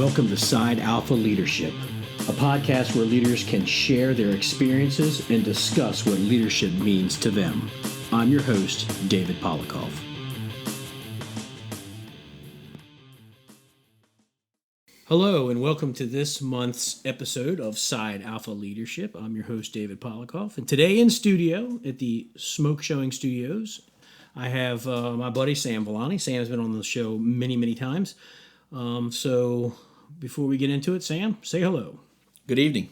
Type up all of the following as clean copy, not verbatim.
Welcome to Side Alpha Leadership, a podcast where leaders can share their experiences and discuss what leadership means to them. I'm your host, David Polikoff. Hello, and welcome to this month's episode of Side Alpha Leadership. I'm your host, David Polikoff, and today in studio at the Smoke Showing Studios, I have my buddy Sam Villani. Sam's been on the show many times. So before we get into it, Sam, say hello. Good evening.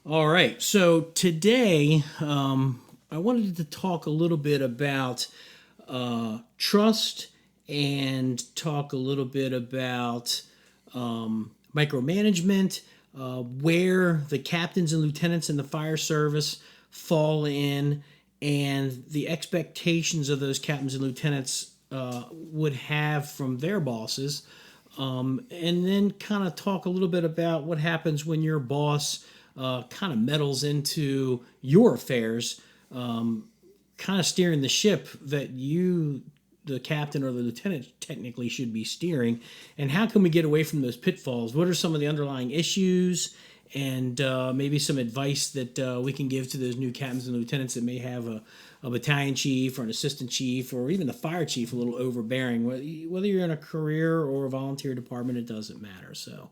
All right. So today, I wanted to talk a little bit about trust and talk a little bit about micromanagement, where the captains and lieutenants in the fire service fall in, and the expectations of those captains and lieutenants would have from their bosses. And then kind of talk a little bit about what happens when your boss kind of meddles into your affairs, kind of steering the ship that you, the captain or the lieutenant, technically should be steering. And how can we get away from those pitfalls? What are some of the underlying issues? And maybe some advice that we can give to those new captains and lieutenants that may have a battalion chief or an assistant chief or even the fire chief a little overbearing. Whether you're in a career or a volunteer department, it doesn't matter. So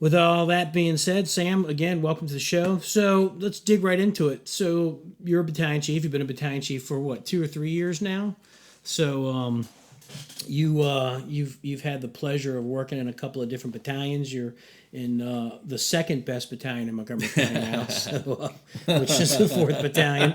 with all that being said, Sam, again, welcome to the show. So let's dig right into it. So you're a battalion chief. You've been a battalion chief for what, 2 or 3 years now? So you've had the pleasure of working in a couple of different battalions. You're in the second best battalion in Montgomery County now, so, which is the 4th Battalion.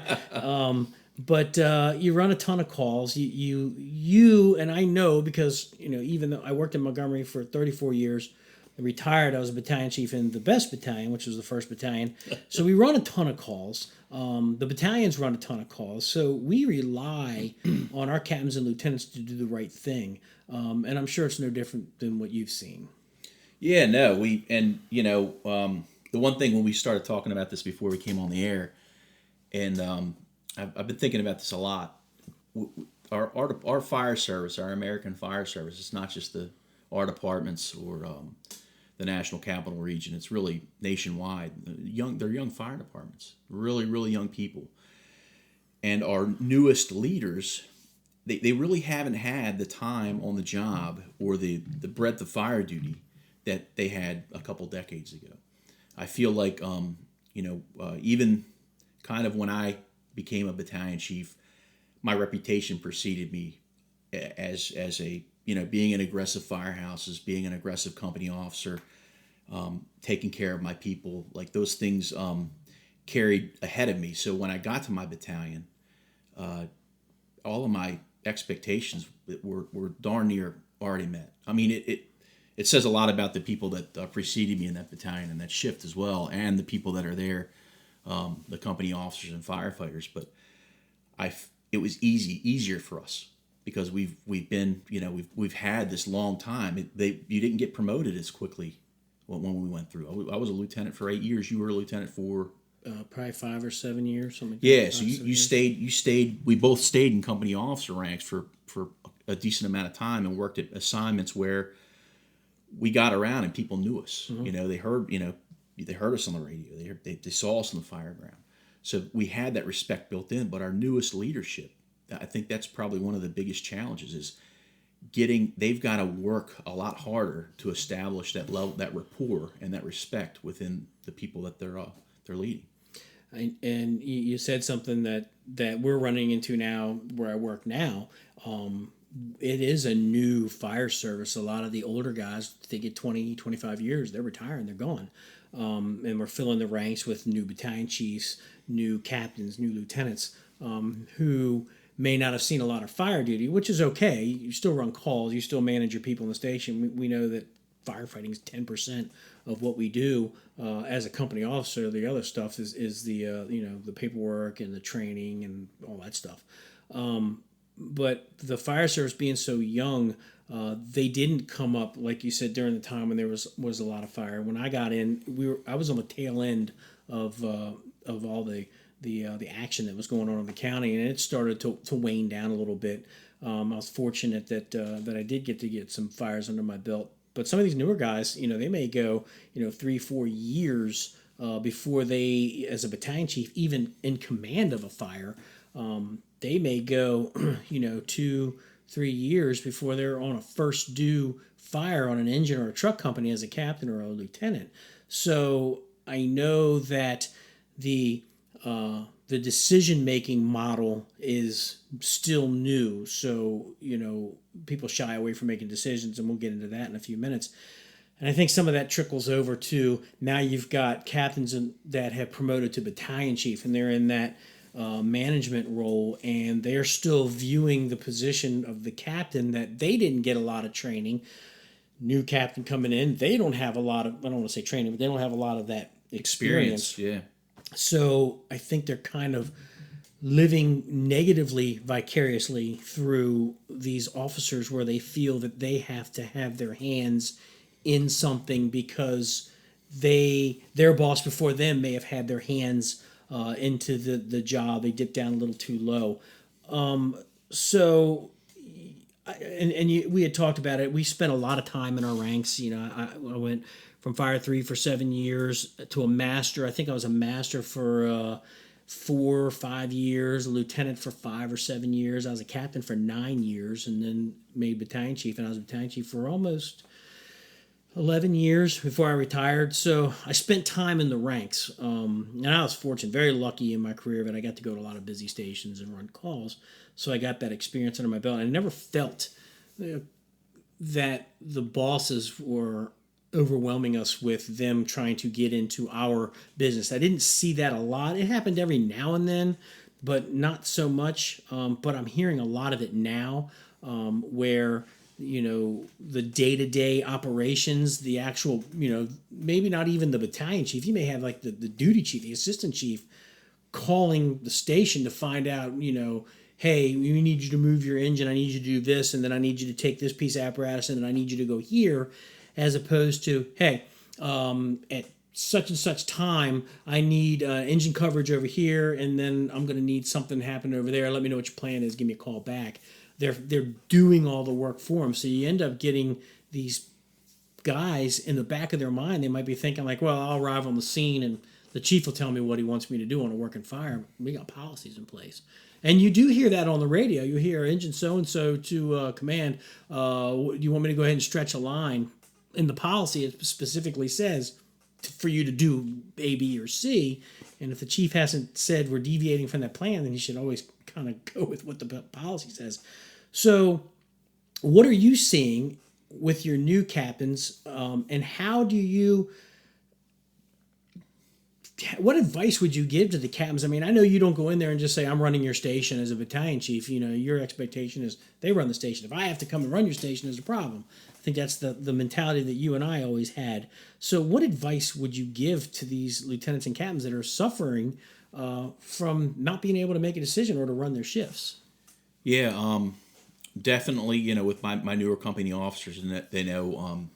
But you run a ton of calls. You and I know because even though I worked in Montgomery for 34 years, I retired. I was a battalion chief in the best battalion, which was the 1st Battalion. So we run a ton of calls. The battalions run a ton of calls. So we rely on our captains and lieutenants to do the right thing. And I'm sure it's no different than what you've seen. Yeah, no, the one thing when we started talking about this before we came on the air, and I've been thinking about this a lot. Our fire service, our American fire service, it's not just our departments or the National Capital Region. It's really nationwide. They're young fire departments, really young people. And our newest leaders, they really haven't had the time on the job or the breadth of fire duty that they had a couple decades ago. I feel like, even kind of when I became a battalion chief, my reputation preceded me as a being in aggressive firehouses, being an aggressive company officer, taking care of my people, like those things carried ahead of me. So when I got to my battalion, all of my expectations were darn near already met. I mean, it says a lot about the people that preceded me in that battalion and that shift as well, and the people that are there, the company officers and firefighters. But it was easier for us because we've been we've had this long time. You didn't get promoted as quickly when we went through. I was a lieutenant for 8 years. You were a lieutenant for probably 5 or 7 years, something like that. Yeah, so you stayed. We both stayed in company officer ranks for a decent amount of time and worked at assignments where we got around and people knew us. Mm-hmm. They heard us on the radio. They saw us on the fire ground. So we had that respect built in. But our newest leadership, I think that's probably one of the biggest challenges is they've got to work a lot harder to establish that level, that rapport and that respect within the people that they're leading. And you said something that we're running into now where I work now. It is a new fire service. A lot of the older guys, they get 20, 25 years, they're retiring, they're gone. And we're filling the ranks with new battalion chiefs, new captains, new lieutenants, who may not have seen a lot of fire duty, which is okay. You still run calls, you still manage your people in the station. We know that firefighting is 10% of what we do as a company officer. The other stuff is the the paperwork and the training and all that stuff. But the fire service being so young, they didn't come up, like you said, during the time when there was a lot of fire. When I got in, I was on the tail end of all the action that was going on in the county, and it started to wane down a little bit. I was fortunate that I did get some fires under my belt But some of these newer guys, they may go, 3-4 years before they, as a battalion chief, even in command of a fire, they may go, 2-3 years before they're on a first due fire on an engine or a truck company as a captain or a lieutenant. So I know that the decision making model is still new. So, people shy away from making decisions, and we'll get into that in a few minutes. And I think some of that trickles over to now you've got captains that have promoted to battalion chief, and they're in that management role, and they're still viewing the position of the captain that they didn't get a lot of training. New captain coming in, they don't have a lot of, I don't want to say training, but they don't have a lot of that experience. Yeah. So I think they're kind of living negatively, vicariously through these officers where they feel that they have to have their hands in something because their boss before them may have had their hands into the job. They dipped down a little too low. We had talked about it. We spent a lot of time in our ranks. I went from Fire 3 for 7 years to a master. I think I was a master for 4 or 5 years, a lieutenant for 5 or 7 years. I was a captain for 9 years, and then made battalion chief. And I was battalion chief for almost 11 years before I retired. So I spent time in the ranks. And I was fortunate, very lucky in my career that I got to go to a lot of busy stations and run calls. So I got that experience under my belt. And I never felt that the bosses were overwhelming us with them trying to get into our business. I didn't see that a lot. It happened every now and then, but not so much. But I'm hearing a lot of it now where the day-to-day operations, the actual, maybe not even the battalion chief. You may have like the duty chief, the assistant chief calling the station to find out, hey, we need you to move your engine. I need you to do this, and then I need you to take this piece of apparatus, and then I need you to go here, as opposed to, hey, at such and such time, I need engine coverage over here, and then I'm going to need something to happen over there. Let me know what your plan is. Give me a call back. They're doing all the work for them. So you end up getting these guys in the back of their mind. They might be thinking like, well, I'll arrive on the scene and the chief will tell me what he wants me to do on a working fire. We got policies in place. And you do hear that on the radio. You hear engine so-and-so to command, you want me to go ahead and stretch a line? In the policy, it specifically says for you to do A, B, or C. And if the chief hasn't said we're deviating from that plan, then you should always kind of go with what the policy says. So what are you seeing with your new captains, and how do you... What advice would you give to the captains? I mean, I know you don't go in there and just say, I'm running your station as a battalion chief. Your expectation is they run the station. If I have to come and run your station, there's a problem. I think that's the mentality that you and I always had. So what advice would you give to these lieutenants and captains that are suffering from not being able to make a decision or to run their shifts? Yeah, definitely, with my newer company officers, and they know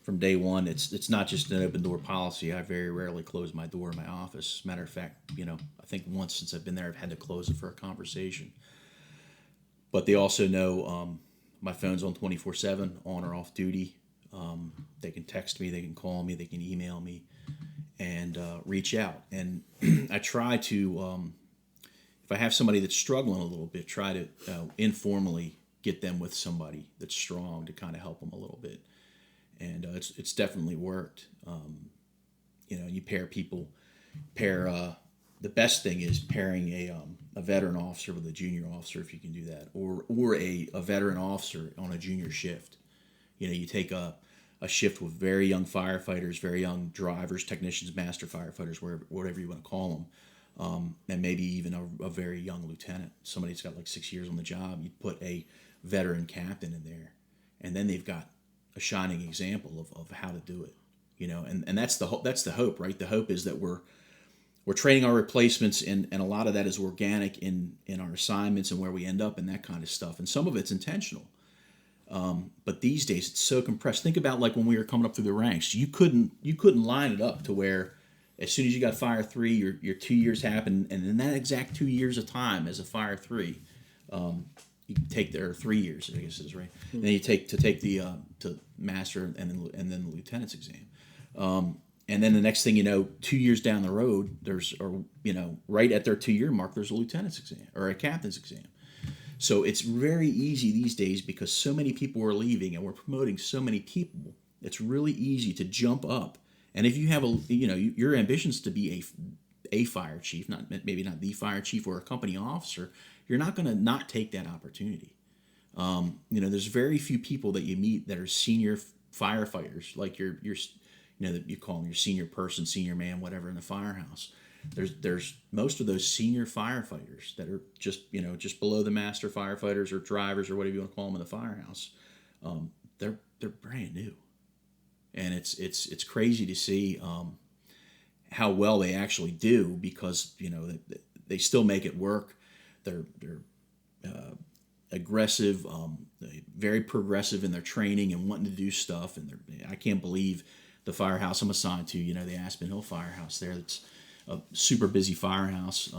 from day one, it's not just an open door policy. I very rarely close my door in my office. Matter of fact, I think once since I've been there, I've had to close it for a conversation. But they also know my phone's on 24/7, on or off duty. They can text me, they can call me, they can email me, and reach out. And I try to, if I have somebody that's struggling a little bit, try to informally get them with somebody that's strong to kind of help them a little bit. And it's definitely worked. You pair the best thing is pairing a veteran officer with a junior officer, if you can do that, or a veteran officer on a junior shift. You take a shift with very young firefighters, very young drivers, technicians, master firefighters, whatever you want to call them, and maybe even a very young lieutenant, somebody that's got like 6 years on the job. You put a veteran captain in there, and then they've got a shining example of how to do it, and that's the hope, right? The hope is that we're training our replacements, and a lot of that is organic in our assignments and where we end up and that kind of stuff. And some of it's intentional. But these days it's so compressed. Think about like when we were coming up through the ranks, you couldn't line it up to where as soon as you got Fire 3, your 2 years happened, and in that exact 2 years of time as a Fire 3, you take there 3 years, I guess it is, right. And then you take the to master and then the lieutenant's exam. And then the next thing you know, 2 years down the road, right at their 2 year mark, there's a lieutenant's exam or a captain's exam. So it's very easy these days because so many people are leaving and we're promoting so many people. It's really easy to jump up. And if you have your ambitions to be a fire chief, maybe not the fire chief or a company officer, you're not going to not take that opportunity. There's very few people that you meet that are senior firefighters, like your that you call them your senior person, senior man, whatever in the firehouse. There's most of those senior firefighters that are just below the master firefighters or drivers or whatever you want to call them in the firehouse. They're brand new, and it's crazy to see how well they actually do because they still make it work. They're aggressive, very progressive in their training and wanting to do stuff. And I can't believe the firehouse I'm assigned to, the Aspen Hill Firehouse there. It's a super busy firehouse.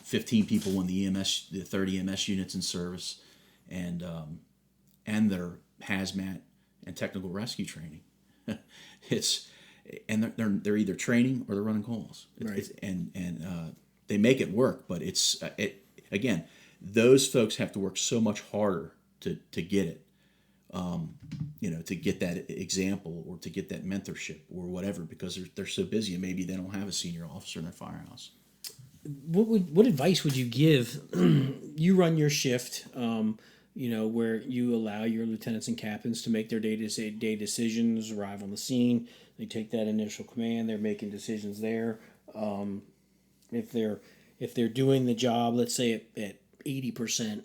15 people in the 30 EMS units in service, and their hazmat and technical rescue training. They're either training or they're running calls. Right. They make it work, but again, those folks have to work so much harder to get it. To get that example or to get that mentorship or whatever, because they're so busy and maybe they don't have a senior officer in their firehouse. What advice would you give? You run your shift, where you allow your lieutenants and captains to make their day-to-day decisions, arrive on the scene. They take that initial command. They're making decisions there. If they're doing the job, let's say at 80%,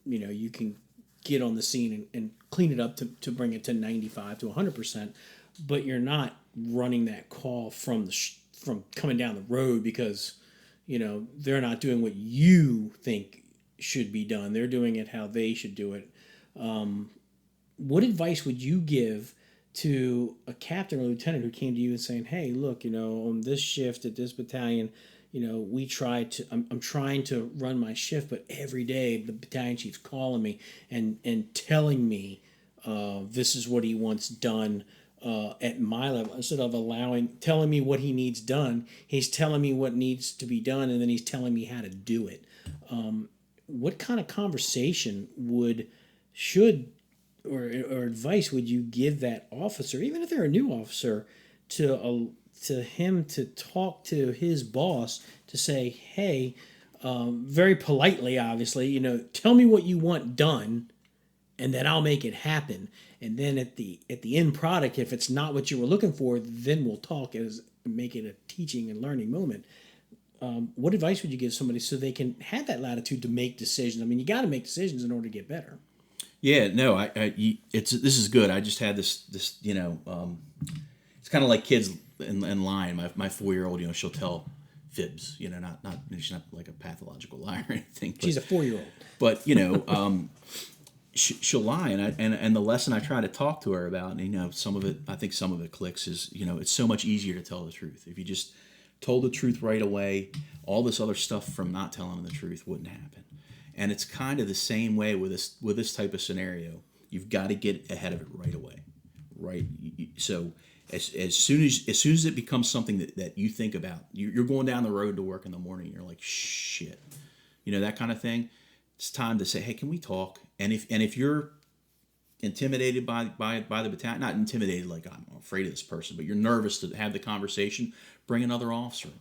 you can get on the scene and clean it up to bring it to 95 to 100%, but you're not running that call from coming down the road because they're not doing what you think should be done. They're doing it how they should do it. What advice would you give to a captain or lieutenant who came to you and saying, hey, look, on this shift at this battalion, I'm trying to run my shift, but every day the battalion chief's calling me and telling me this is what he wants done at my level. Instead of telling me what he needs done, he's telling me what needs to be done, and then he's telling me how to do it. What kind of conversation or advice would you give that officer, even if they're a new officer, to him to talk to his boss to say, hey, very politely, obviously, tell me what you want done, and then I'll make it happen. And then at the end product, if it's not what you were looking for, then we'll talk make it a teaching and learning moment. What advice would you give somebody so they can have that latitude to make decisions? I mean, you got to make decisions in order to get better. Yeah, no, this is good. I just had this it's kind of like kids in line. My 4-year-old, she'll tell fibs, she's not like a pathological liar or anything. She's a 4-year-old. But she'll lie, and the lesson I try to talk to her about, and some of it clicks, is it's so much easier to tell the truth. If you just told the truth right away, all this other stuff from not telling the truth wouldn't happen. And it's kind of the same way with this type of scenario. You've got to get ahead of it right away, right? So as soon as it becomes something that you think about, you're going down the road to work in the morning, you're like, shit, that kind of thing. It's time to say, hey, can we talk? And if you're intimidated by the battalion, not intimidated like I'm afraid of this person, but you're nervous to have the conversation, bring another officer in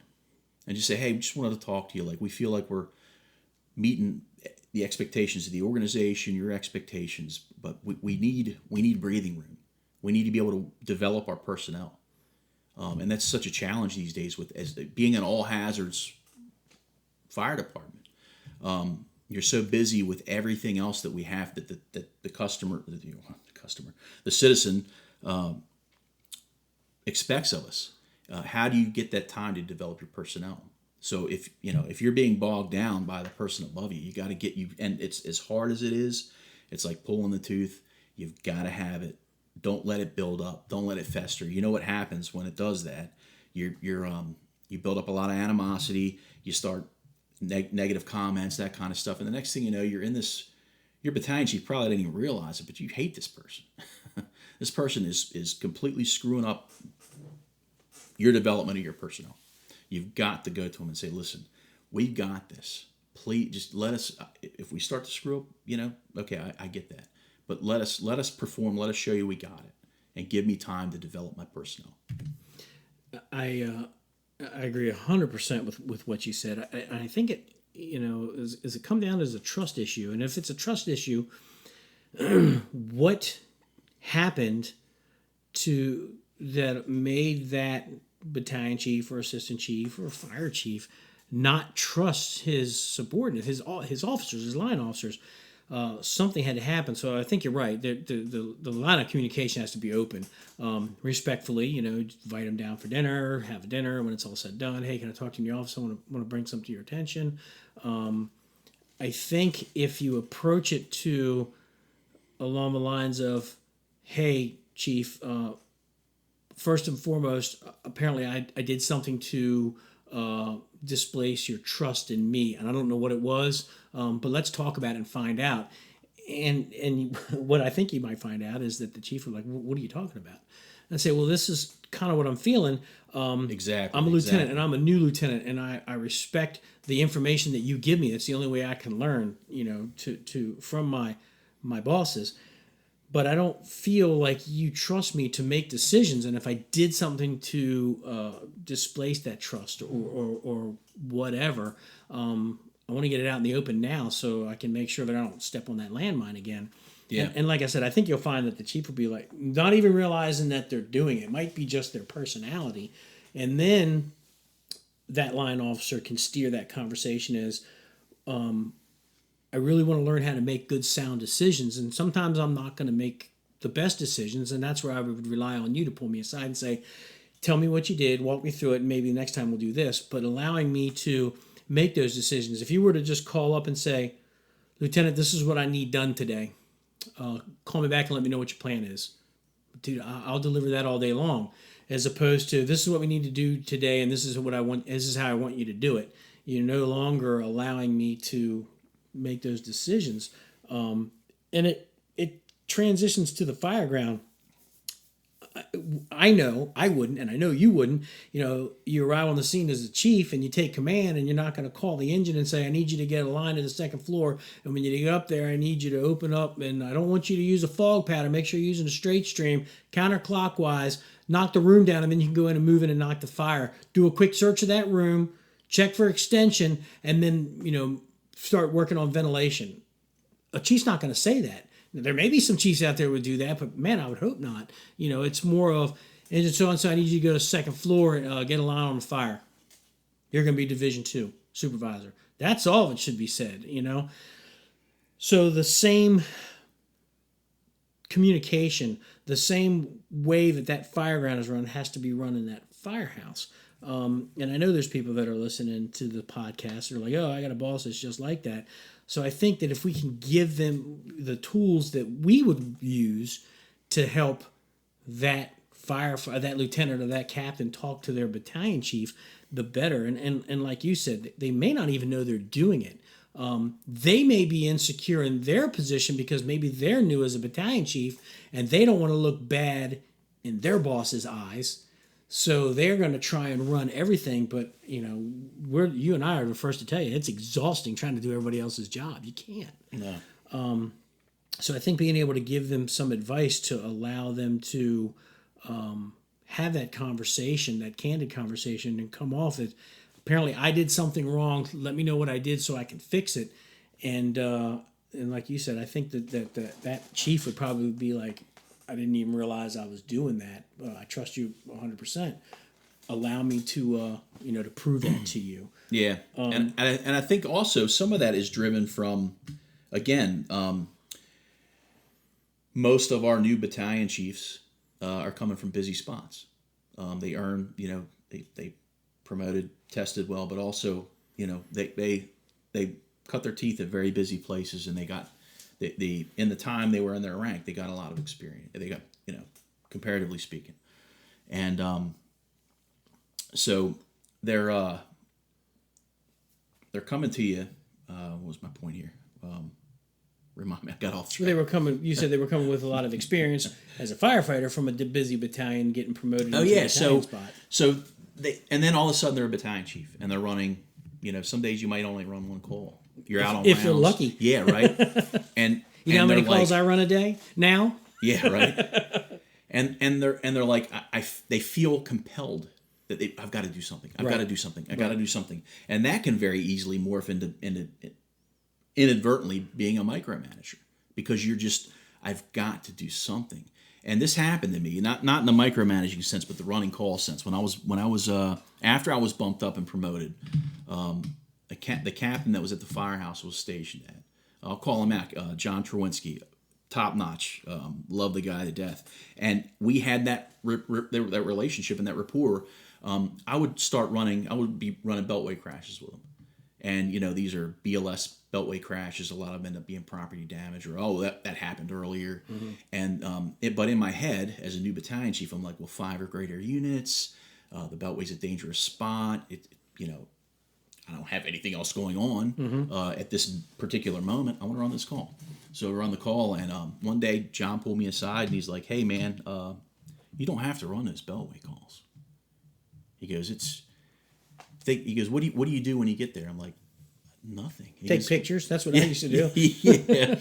and just say, hey, we just wanted to talk to you. Like, we feel like we're meeting the expectations of the organization, your expectations, but we need breathing room. We need to be able to develop our personnel, and that's such a challenge these days as being an all hazards fire department. You're so busy with everything else that we have that the citizen expects of us. How do you get that time to develop your personnel? So if you're being bogged down by the person above you, you got to get you. And it's as hard as it is. It's like pulling the tooth. You've got to have it. Don't let it build up. Don't let it fester. You know what happens when it does that? You build up a lot of animosity. You start negative comments, that kind of stuff. And the next thing you know, you're in this. Your battalion chief probably didn't even realize it, but you hate this person. This person is completely screwing up your development of your personnel. You've got to go to them and say, listen, we've got this. Please just let us, if we start to screw up, okay, I get that. But let us perform, let us show you we got it. And give me time to develop my personnel. I agree 100% with what you said. I think it, is it come down as a trust issue. And if it's a trust issue, what happened to that made that battalion chief or assistant chief or fire chief not trust his subordinate, his officers, his line officers? Something had to happen. So I think you're right. The line of communication has to be open, respectfully. Invite them down for dinner, have a dinner when it's all said and done. Hey, can I talk to you in the office? I want to bring something to your attention. I think if you approach it to along the lines of, hey, chief, first and foremost, apparently I did something to displace your trust in me, and I don't know what it was, but let's talk about it and find out. And what I think you might find out is that the chief will be like, what are you talking about? And I say, well, this is kind of what I'm feeling. Exactly. I'm a lieutenant, and I'm a new lieutenant, and I respect the information that you give me. It's the only way I can learn, from my bosses. But I don't feel like you trust me to make decisions. And if I did something to displace that trust or whatever, I want to get it out in the open now so I can make sure that I don't step on that landmine again. Yeah. And like I said, I think you'll find that the chief will be like, not even realizing that they're doing it. It might be just their personality. And then that line officer can steer that conversation as, I really want to learn how to make good, sound decisions. And sometimes I'm not going to make the best decisions. And that's where I would rely on you to pull me aside and say, tell me what you did, walk me through it, and maybe next time we'll do this. But allowing me to make those decisions. If you were to just call up and say, Lieutenant, this is what I need done today. Call me back and let me know what your plan is. Dude, I'll deliver that all day long. As opposed to, this is what we need to do today, and this is what I want. This is how I want you to do it. You're no longer allowing me to make those decisions, and it transitions to the fire ground. I know I wouldn't, and I know you wouldn't. You arrive on the scene as a chief and you take command, and you're not going to call the engine and say, I need you to get a line to the second floor, and when you get up there, I need you to open up, and I don't want you to use a fog pattern. Make sure you're using a straight stream, counterclockwise, knock the room down, and then you can go in and move in and knock the fire. Do a quick search of that room, check for extension, and then, start working on ventilation. A chief's not going to say that. There may be some chiefs out there who would do that, but man, I would hope not. It's more of, engine so-and-so, I need you to go to second floor and get a line on the fire. You're going to be Division 2 supervisor. That's all that should be said, So the same communication, the same way that fire ground is run has to be run in that firehouse. And I know there's people that are listening to the podcast that are like, oh, I got a boss that's just like that. So I think that if we can give them the tools that we would use to help that that lieutenant or that captain talk to their battalion chief, the better. And like you said, they may not even know they're doing it. They may be insecure in their position because maybe they're new as a battalion chief and they don't want to look bad in their boss's eyes. So they're going to try and run everything, but you and I are the first to tell you it's exhausting trying to do everybody else's job. You can't. No. So I think being able to give them some advice to allow them to have that conversation, that candid conversation, and come off it. Apparently, I did something wrong. Let me know what I did so I can fix it. And like you said, I think that chief would probably be like, I didn't even realize I was doing that. I trust you 100%. Allow me to, to prove that to you. Yeah, and I think also some of that is driven from, again, most of our new battalion chiefs are coming from busy spots. They earn, they promoted, tested well, but also, they cut their teeth at very busy places, and they got. In the time they were in their rank, they got a lot of experience. They got, comparatively speaking. And so they're they're coming to you. What was my point here? Remind me, I got off track. They were coming. You said they were coming with a lot of experience as a firefighter from a busy battalion, getting promoted. Oh into yeah, a battalion spot. so they, and then all of a sudden they're a battalion chief and they're running. Some days you might only run one call. You're out on if rounds. you're lucky. Yeah, right. And you know how many calls like, I run a day now? Yeah, right. and they're like they feel compelled that I've got to do something. I've got to do something. I got to do something, and that can very easily morph into inadvertently being a micromanager because I've got to do something. And this happened to me, not in the micromanaging sense, but the running call sense. When I was after I was bumped up and promoted, the captain that was at the firehouse was stationed at. I'll call him out, John Trowinski, top notch, love the guy to death. And we had that that relationship and that rapport. I would be running beltway crashes with him. And, these are BLS beltway crashes. A lot of them end up being property damage or, that happened earlier. Mm-hmm. And but in my head, as a new battalion chief, I'm like, well, 5 or greater units. The beltway's a dangerous spot. I don't have anything else going on at this particular moment. I want to run this call. So we're on the call, and one day John pulled me aside, and he's like, hey, man, you don't have to run those beltway calls. He goes, what do you do when you get there? I'm like, nothing. Take pictures. That's what I used to do. Yeah.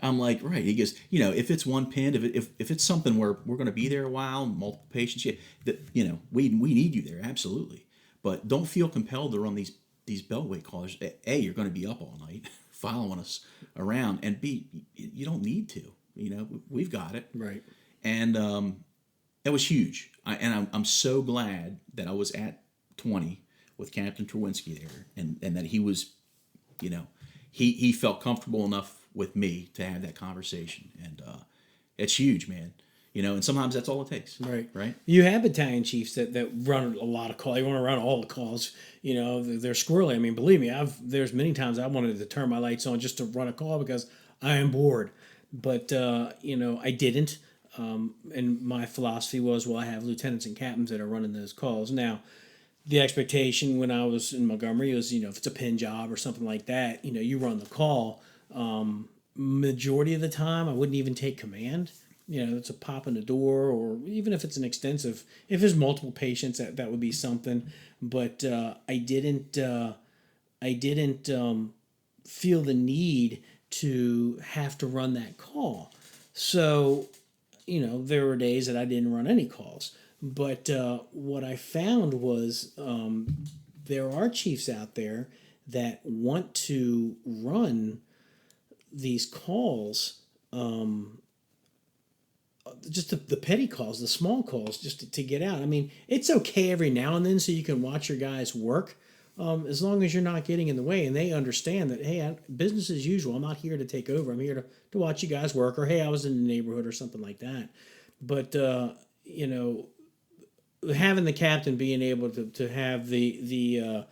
I'm like, right. He goes, if it's one pinned, if it's something where we're going to be there a while, multiple patients, we need you there, absolutely. But don't feel compelled to run these beltway calls. A, you're going to be up all night following us around, and B, you don't need to. We've got it. Right. And it was huge. I'm so glad that I was at 20 with Captain Trowinski there, and that he was, he felt comfortable enough with me to have that conversation, and it's huge, man. And sometimes that's all it takes. Right. Right. You have battalion chiefs that run a lot of calls. They want to run all the calls. They're squirrely. I mean, believe me, there's many times I wanted to turn my lights on just to run a call because I am bored. But, I didn't. And my philosophy was, well, I have lieutenants and captains that are running those calls. Now, the expectation when I was in Montgomery was, if it's a pin job or something like that, you run the call. Majority of the time, I wouldn't even take command. It's a pop in the door, or even if it's an extensive, if there's multiple patients, that would be something. But I didn't feel the need to have to run that call. So, there were days that I didn't run any calls. But what I found was there are chiefs out there that want to run these calls, just the petty calls, the small calls, just to get out. I mean, it's okay every now and then so you can watch your guys work, as long as you're not getting in the way and they understand that, hey, business as usual. I'm not here to take over. I'm here to watch you guys work, or, hey, I was in the neighborhood or something like that. But, having the captain being able to have the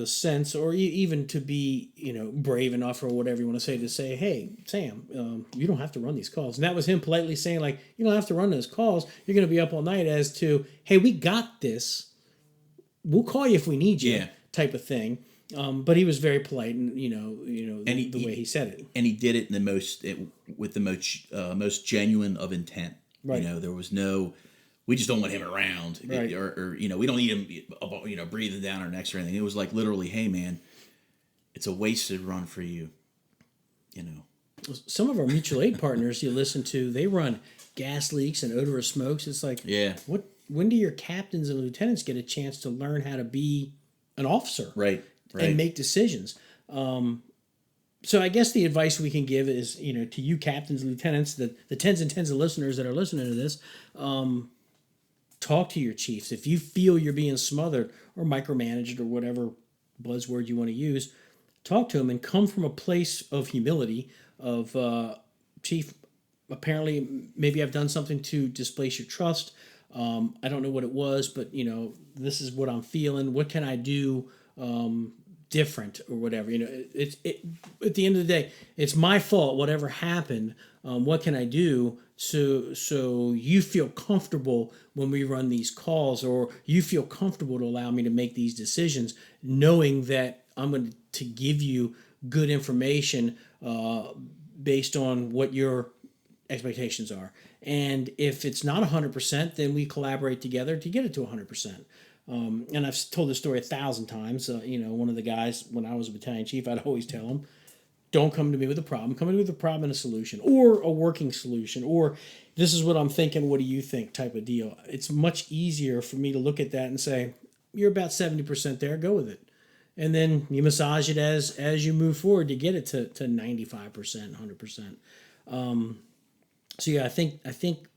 sense, or even to be, brave enough or whatever you want to say, hey, Sam, you don't have to run these calls. And that was him politely saying, like, you don't have to run those calls. You're going to be up all night, as to, hey, we got this. We'll call you if we need you, type of thing. But he was very polite, and the way he said it. And he did it with the most genuine of intent. Right. There was no, we just don't want him around, right. or we don't need him, breathing down our necks or anything. It was like literally, hey man, it's a wasted run for you. Some of our mutual aid partners you listen to, they run gas leaks and odorous smokes. It's like, when do your captains and lieutenants get a chance to learn how to be an officer, right. and make decisions? So I guess the advice we can give is, to you captains and lieutenants, the tens and tens of listeners that are listening to this, talk to your chiefs. If you feel you're being smothered or micromanaged or whatever buzzword you want to use, talk to them and come from a place of humility of, Chief, apparently maybe I've done something to displace your trust. I don't know what it was, but, this is what I'm feeling. What can I do different or whatever? At the end of the day, it's my fault, whatever happened. What can I do so you feel comfortable when we run these calls, or you feel comfortable to allow me to make these decisions, knowing that I'm going to give you good information based on what your expectations are. And if it's not 100%, then we collaborate together to get it to 100%. And I've told this story 1,000 times. One of the guys, when I was a battalion chief, I'd always tell him, don't come to me with a problem. Come to me with a problem and a solution, or a working solution, or this is what I'm thinking. What do you think? Type of deal. It's much easier for me to look at that and say, you're about 70% there. Go with it, and then you massage it as you move forward to get it to 95%, 100%. So yeah, I think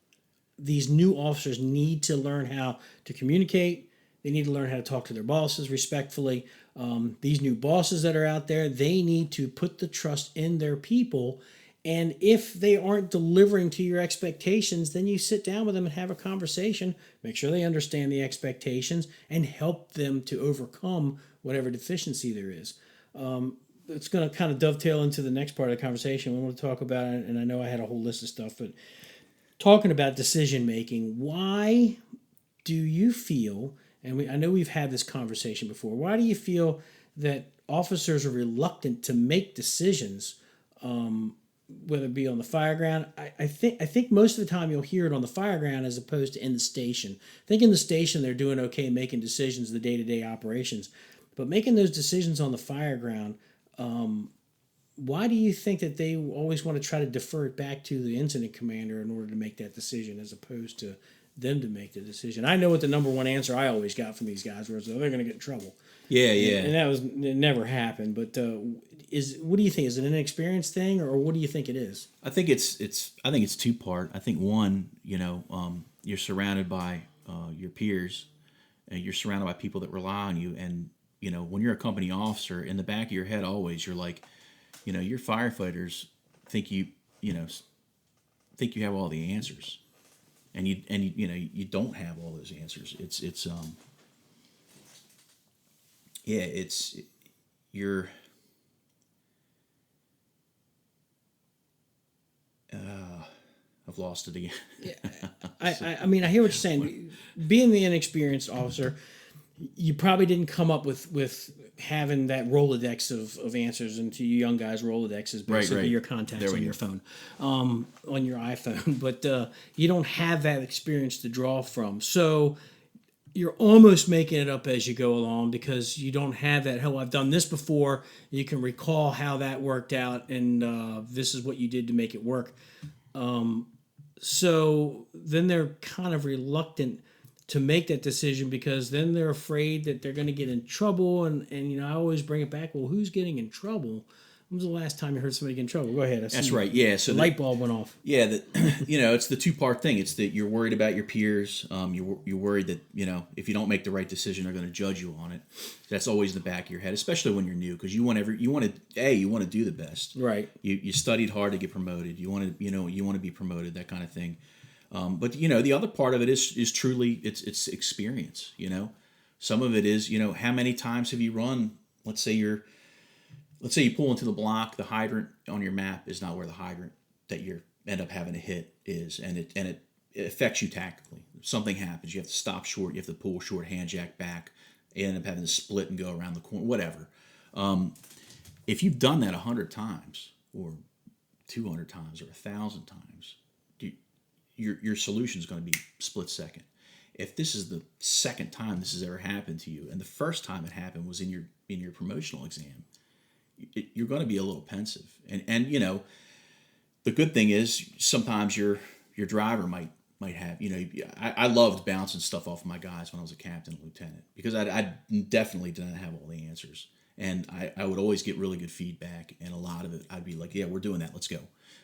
these new officers need to learn how to communicate. They need to learn how to talk to their bosses respectfully. These new bosses that are out there, they need to put the trust in their people. And if they aren't delivering to your expectations, then you sit down with them and have a conversation, make sure they understand the expectations, and help them to overcome whatever deficiency there is. It's going to kind of dovetail into the next part of the conversation. We want to talk about it, and I know I had a whole list of stuff, but talking about decision making, why do you feel, and I know we've had this conversation before, why do you feel that officers are reluctant to make decisions, whether it be on the fire ground? I think most of the time you'll hear it on the fire ground as opposed to in the station. I think in the station they're doing okay making decisions, the day-to-day operations, but making those decisions on the fire ground, why do you think that they always want to try to defer it back to the incident commander in order to make that decision, as opposed to them to make the decision? I know what the number one answer I always got from these guys was, they're going to get in trouble. Yeah, yeah. And it never happened. But what do you think? Is it an inexperienced thing, or what do you think it is? I think it's two-part. I think one, you're surrounded by your peers, and you're surrounded by people that rely on you, and when you're a company officer, in the back of your head always you're like, your firefighters think you have all the answers, and you don't have all those answers. You're I've lost it again. Yeah, I mean, I hear what you're saying. Being the inexperienced officer, you probably didn't come up with having that Rolodex of answers. And to you young guys, Rolodex is basically right. your contacts on your phone, on your iPhone. But you don't have that experience to draw from. So you're almost making it up as you go along, because you don't have that, oh, I've done this before. You can recall how that worked out, and this is what you did to make it work. So then they're kind of reluctant to make that decision, because then they're afraid that they're going to get in trouble. And I always bring it back, well, who's getting in trouble? When was the last time you heard somebody get in trouble? Go ahead. That's right. Yeah. So the light bulb went off. Yeah. It's the two-part thing. It's that you're worried about your peers. You're worried that, if you don't make the right decision, they're going to judge you on it. That's always in the back of your head, especially when you're new, because you want to do the best. Right. You studied hard to get promoted. You want to be promoted, that kind of thing. But the other part of it is truly it's experience. Some of it is, how many times have you run? Let's say you pull into the block, the hydrant on your map is not where the hydrant that you end up having to hit is, and it affects you tactically. If something happens, you have to stop short, you have to pull short, hand jack back, you end up having to split and go around the corner, whatever. If you've done that 100 times, or 200 times, or 1,000 times, your solution is going to be split second. If this is the second time this has ever happened to you, and the first time it happened was in your promotional exam, you're going to be a little pensive. And the good thing is sometimes your driver might have, I loved bouncing stuff off of my guys when I was a captain and lieutenant, because I definitely didn't have all the answers. And I would always get really good feedback, and a lot of it I'd be like, yeah, we're doing that, let's go.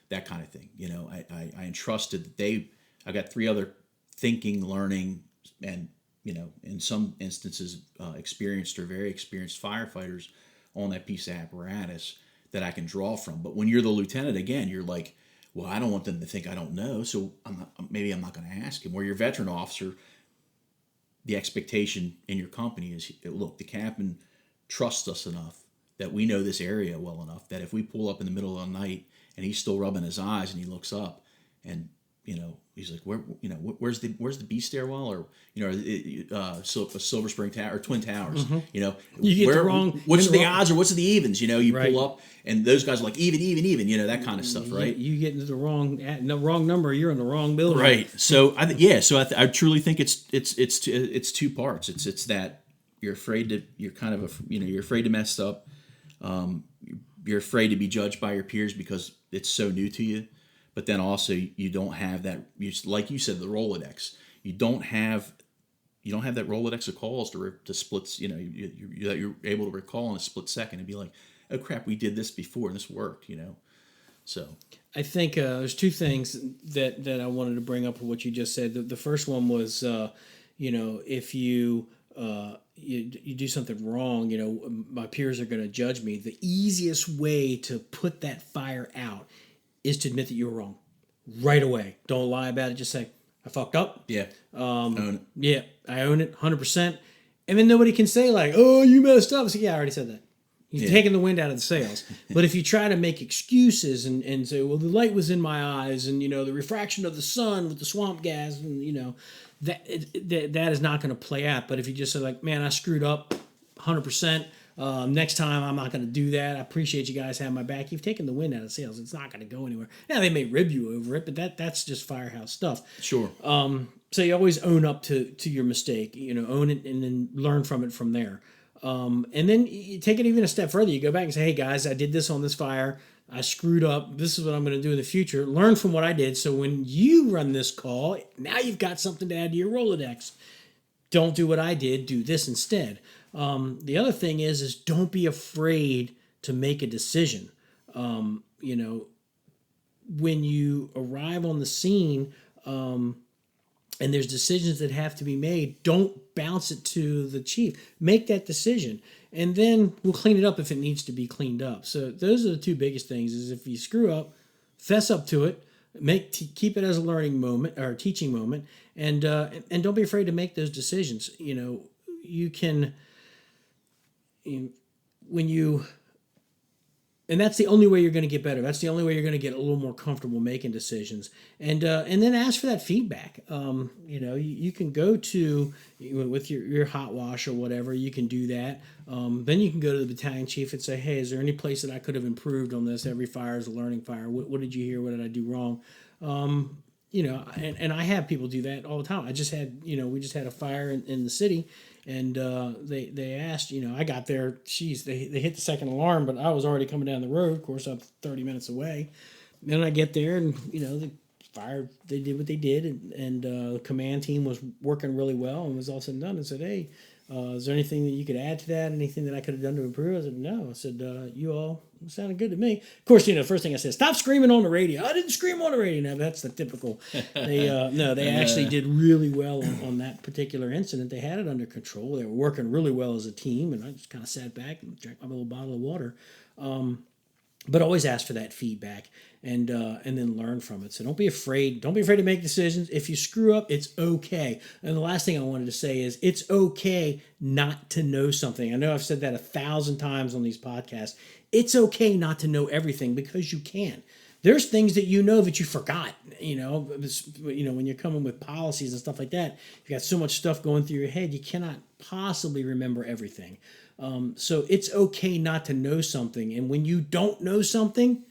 That kind of thing. I entrusted that I got 3 other thinking, learning, and, in some instances, experienced or very experienced firefighters on that piece of apparatus that I can draw from. But when you're the lieutenant, again, you're like, well, I don't want them to think I don't know, so maybe I'm not going to ask him. Where your veteran officer, the expectation in your company is, look, the captain trusts us enough that we know this area well enough that if we pull up in the middle of the night and he's still rubbing his eyes and he looks up and he's like, where's the B stairwell, or Silver Spring Tower or Twin Towers? You get the wrong. What's the odds or what's the evens? You Right. pull up, and those guys are like even, that kind of stuff, right? You get into the wrong number. You're in the wrong building. Right. So I truly think it's two parts. It's that you're afraid to you're afraid to mess up. You're afraid to be judged by your peers because it's so new to you. But then also you don't have that, like you said, the Rolodex. You don't have that Rolodex of calls to splits. You're able to recall in a split second and be like, oh crap, we did this before and this worked. So I think there's two things that I wanted to bring up with what you just said. The first one was, if you do something wrong, my peers are going to judge me. The easiest way to put that fire out is to admit that you were wrong right away. Don't lie about it. Just say, I fucked up. yeah, Own it. Yeah, I own it 100%. And then nobody can say like, oh, you messed up. So yeah, I already said that. You're taking the wind out of the sails. But if you try to make excuses and say, well, the light was in my eyes and, the refraction of the sun with the swamp gas and, that is not going to play out. But if you just say like, man, I screwed up 100%. Next time I'm not going to do that. I appreciate you guys having my back. You've taken the wind out of the sails. It's not going to go anywhere. Now they may rib you over it, but that's just firehouse stuff. Sure. So you always own up to your mistake. Own it and then learn from it from there. And then you take it even a step further. You go back and say, hey guys, I did this on this fire. I screwed up. This is what I'm going to do in the future. Learn from what I did. So when you run this call, now you've got something to add to your Rolodex. Don't do what I did. Do this instead. The other thing is don't be afraid to make a decision. When you arrive on the scene, and there's decisions that have to be made, don't bounce it to the chief. Make that decision. And then we'll clean it up if it needs to be cleaned up. So those are the two biggest things is if you screw up, fess up to it, keep it as a learning moment or a teaching moment, and don't be afraid to make those decisions. You can, and that's the only way you're going to get better. That's the only way you're going to get a little more comfortable making decisions. And then ask for that feedback. You can go to, with your hot wash or whatever, you can do that. Then you can go to the battalion chief and say, hey, is there any place that I could have improved on this? Every fire is a learning fire. What did you hear? What did I do wrong? And I have people do that all the time. We just had a fire in the city. And they asked, I got there, they hit the second alarm, but I was already coming down the road. Of course, I'm 30 minutes away. Then I get there and, the fire, they did what they did. And the command team was working really well and was all said and done and said, hey, is there anything that you could add to that? Anything that I could have done to improve? I said, no. I said, you all sounded good to me. Of course, the first thing I said, stop screaming on the radio. I didn't scream on the radio. Now, that's the typical. They actually did really well on that particular incident. They had it under control. They were working really well as a team, and I just kind of sat back and drank my little bottle of water. But always ask for that feedback and then learn from it. So don't be afraid. Don't be afraid to make decisions. If you screw up, it's okay. And the last thing I wanted to say is it's okay not to know something. I know I've said that 1,000 times on these podcasts. It's okay not to know everything because you can. There's things that that you forgot. When you're coming with policies and stuff like that, you've got so much stuff going through your head, you cannot possibly remember everything. So it's okay not to know something. And when you don't know something,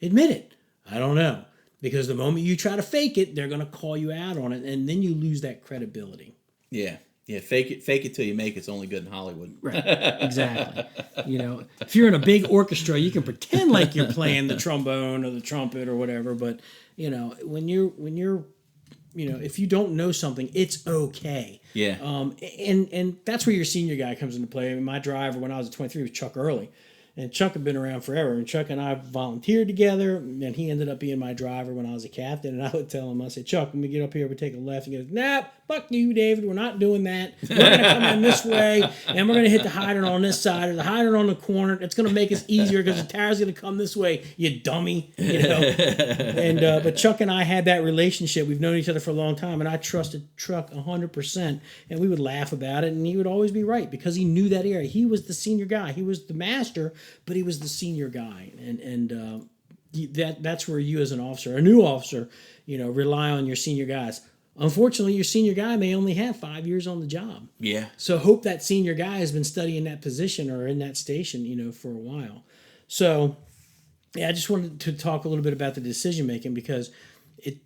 admit it. I don't know. Because the moment you try to fake it, they're going to call you out on it. And then you lose that credibility. Yeah. Yeah. Fake it till you make it's only good in Hollywood. Right. Exactly. If you're in a big orchestra, you can pretend like you're playing the trombone or the trumpet or whatever. But, when you're if you don't know something, it's okay. Yeah. And that's where your senior guy comes into play. I mean, my driver when I was 23 was Chuck Early. And Chuck had been around forever. And Chuck and I volunteered together. And he ended up being my driver when I was a captain. And I would tell him, I said, Chuck, when we get up here, we take a left. He goes, nah, fuck you, David. We're not doing that. We're going to come in this way. And we're going to hit the hydrant on this side or the hydrant on the corner. It's going to make us easier because the tower's going to come this way, you dummy. And but Chuck and I had that relationship. We've known each other for a long time. And I trusted Chuck 100%. And we would laugh about it. And he would always be right because he knew that area. He was the senior guy. He was the master, but he was the senior guy. And that's where you as an officer, a new officer, rely on your senior guys. Unfortunately, your senior guy may only have 5 years on the job. Yeah. So hope that senior guy has been studying that position or in that station, for a while. So, yeah, I just wanted to talk a little bit about the decision making, because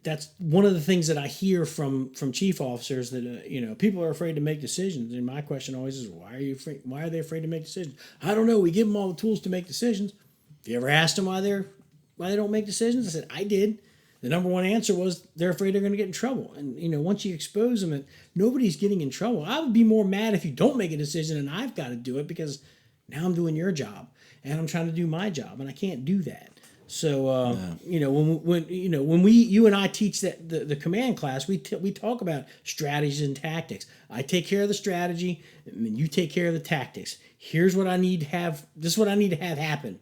that's one of the things that I hear from chief officers, that people are afraid to make decisions. And my question always is, why are they afraid to make decisions? I don't know. We give them all the tools to make decisions. Have you ever asked them why they don't make decisions? I said, I did. The number one answer was they're afraid they're going to get in trouble. And, once you expose them, and nobody's getting in trouble. I would be more mad if you don't make a decision and I've got to do it, because now I'm doing your job and I'm trying to do my job, and I can't do that. So, when you and I teach that the command class, we talk about strategies and tactics. I take care of the strategy, and then you take care of the tactics. Here's what I need to have. This is what I need to have happen.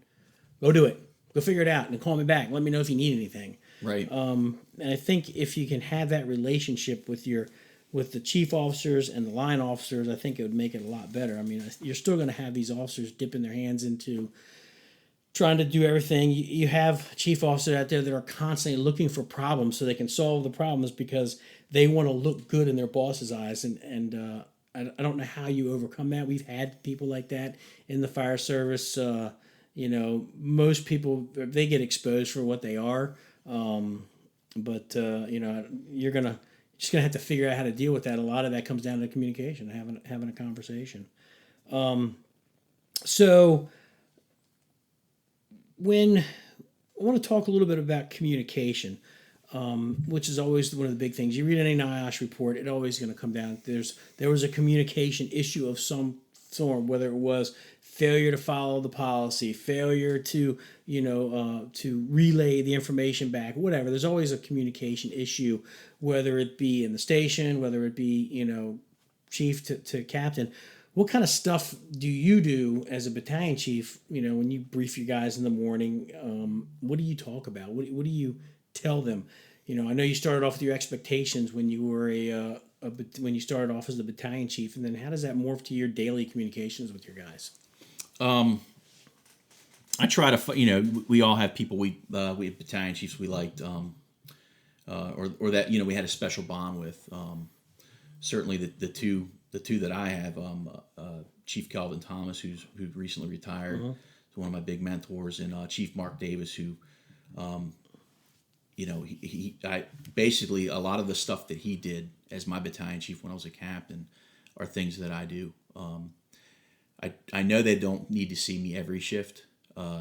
Go do it. Go figure it out, and then call me back. Let me know if you need anything. Right. And I think if you can have that relationship with the chief officers and the line officers, I think it would make it a lot better. I mean, you're still going to have these officers dipping their hands into trying to do everything. You have chief officers out there that are constantly looking for problems so they can solve the problems, because they want to look good in their boss's eyes. And I don't know how you overcome that. We've had people like that in the fire service. Most people, they get exposed for what they are. But you're just gonna have to figure out how to deal with that. A lot of that comes down to communication, having a conversation. So when I want to talk a little bit about communication, which is always one of the big things. You read any NIOSH report, it's always going to come down. There was a communication issue of some sort, whether it was failure to follow the policy, failure to to relay the information back, whatever. There's always a communication issue, whether it be in the station, whether it be chief to captain. What kind of stuff do you do as a battalion chief? When you brief your guys in the morning, what do you talk about? What do you tell them? I know you started off with your expectations when you were when you started off as the battalion chief, and then how does that morph to your daily communications with your guys? I try to, we all have people we have battalion chiefs we liked, or that we had a special bond with. Certainly the two that I have, Chief Calvin Thomas, who recently retired, is one of my big mentors, and Chief Mark Davis, who, I basically, a lot of the stuff that he did as my battalion chief when I was a captain are things that I do. I know they don't need to see me every shift,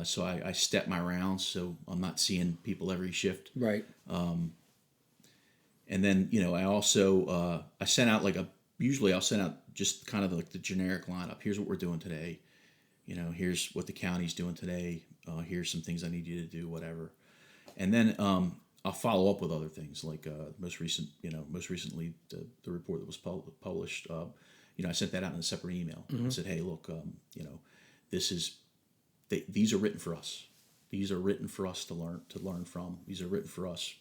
so I step my rounds, so I'm not seeing people every shift. Right. And then I also I send out usually I'll send out just kind of like the generic lineup. Here's what we're doing today. Here's what the county's doing today. Here's some things I need you to do, whatever. And then I'll follow up with other things, like most recently the report that was published. I sent that out in a separate email. I said, hey, look, these are written for us. These are written for us to learn from. These are written for us.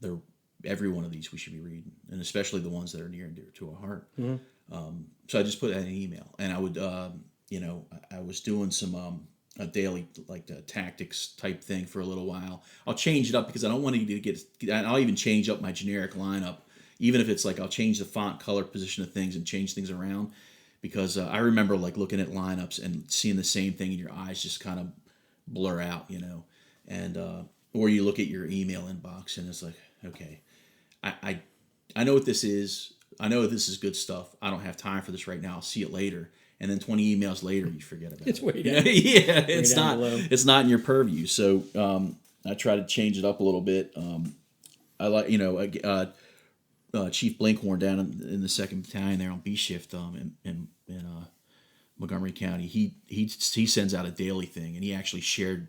They're every one of these we should be reading, and especially the ones that are near and dear to our heart. So I just put that in an email, and I would, I was doing some a daily tactics type thing for a little while. I'll change it up because I don't want to get. I'll even change up my generic lineup, even if it's I'll change the font, color, position of things, and change things around. Because I remember looking at lineups and seeing the same thing, and your eyes just kind of blur out, and or you look at your email inbox and it's okay, I know what this is. I know this is good stuff. I don't have time for this right now. I'll see it later. And then 20 emails later, you forget about it. It's way down. Yeah, it's not in your purview. So I try to change it up a little bit. I like, Chief Blinkhorn down in the 2nd Battalion there on B shift in Montgomery County. He sends out a daily thing, and he actually shared